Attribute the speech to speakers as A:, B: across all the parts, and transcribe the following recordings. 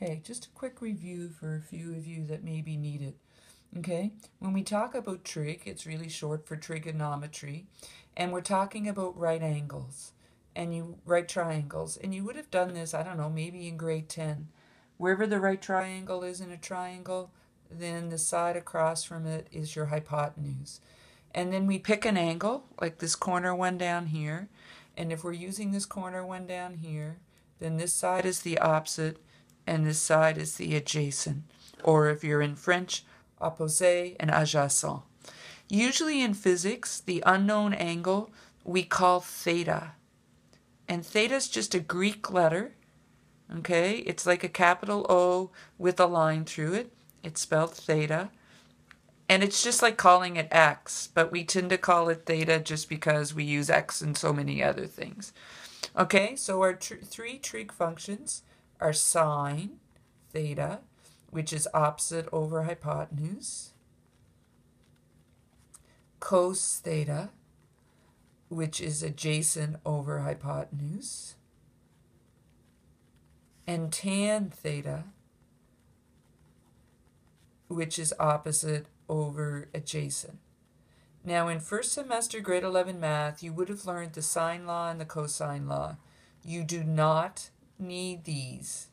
A: Okay, just a quick review for a few of you that maybe need it. Okay, when we talk about trig, it's really short for trigonometry, and we're talking about right angles and right triangles. And you would have done this, I don't know, maybe in grade 10. Wherever the right triangle is in a triangle, then the side across from it is your hypotenuse. And then we pick an angle, like this corner one down here. And if we're using this corner one down here, then this side is the opposite and this side is the adjacent. Or if you're in French, opposé and adjacent. Usually in physics, the unknown angle we call theta. And theta is just a Greek letter, okay? It's like a capital O with a line through it. It's spelled theta. And it's just like calling it x, but we tend to call it theta just because we use x in so many other things. Okay, so our three trig functions are sine theta, which is opposite over hypotenuse, cos theta, which is adjacent over hypotenuse, and tan theta, which is opposite over adjacent. Now in first semester grade 11 math, you would have learned the sine law and the cosine law. You do not need these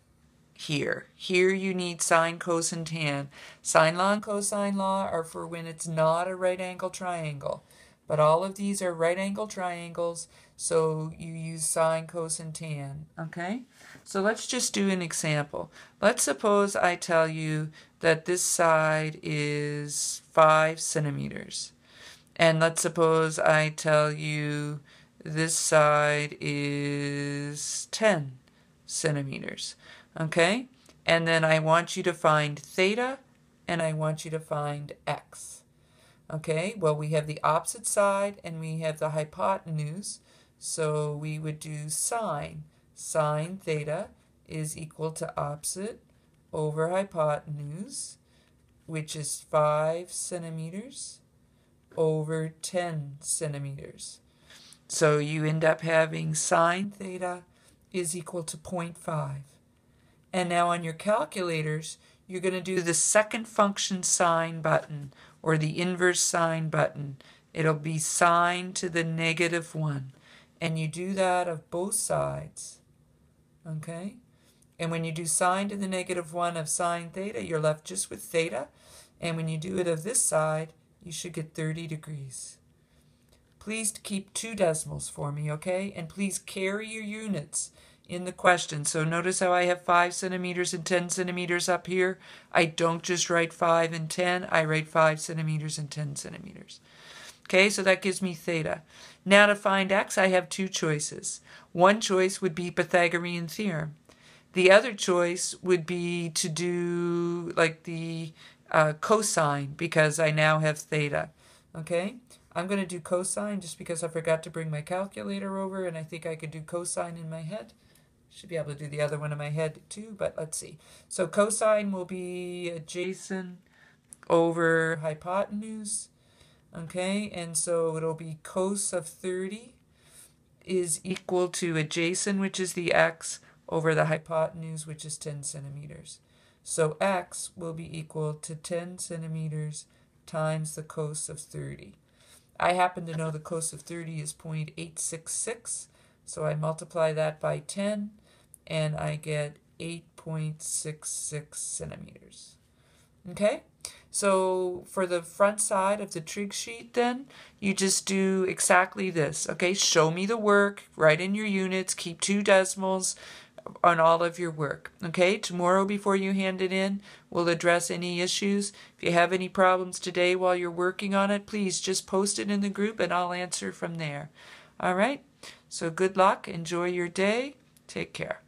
A: here. Here you need sine, cos, and tan. Sine law and cosine law are for when it's not a right angle triangle. But all of these are right angle triangles, so you use sine, cos, and tan. Okay? So let's just do an example. Let's suppose I tell you that this side is 5 centimeters. And let's suppose I tell you this side is 10 centimeters. Okay? And then I want you to find theta, and I want you to find x. Okay? Well, we have the opposite side, and we have the hypotenuse. So we would do sine. Sine theta is equal to opposite over hypotenuse, which is 5 centimeters over 10 centimeters. So you end up having sine theta is equal to 0.5. And now on your calculators, you're going to do the second function sine button, or the inverse sine button. It'll be sine to the -1. And you do that of both sides. Okay? And when you do sine to the -1 of sine theta, you're left just with theta. And when you do it of this side, you should get 30 degrees. Please keep 2 decimals for me, okay? And please carry your units in the question. So notice how I have 5 centimeters and 10 centimeters up here. I don't just write 5 and 10. I write 5 centimeters and 10 centimeters. Okay, so that gives me theta. Now to find x, I have 2 choices. One choice would be Pythagorean theorem. The other choice would be to do like the cosine, because I now have theta. Okay, I'm going to do cosine just because I forgot to bring my calculator over, and I think I could do cosine in my head. Should be able to do the other one in my head too, but let's see. So cosine will be adjacent over hypotenuse. Okay, and so it'll be cos of 30 is equal to adjacent, which is the x, over the hypotenuse, which is 10 centimeters. So x will be equal to 10 centimeters times the cos of 30. I happen to know the cos of 30 is 0.866, so I multiply that by 10, and I get 8.66 centimeters. Okay? So for the front side of the trig sheet then, you just do exactly this. Okay? Show me the work, write in your units, keep 2 decimals on all of your work. Okay? Tomorrow before you hand it in, we'll address any issues. If you have any problems today while you're working on it, please just post it in the group and I'll answer from there. All right? So good luck. Enjoy your day. Take care.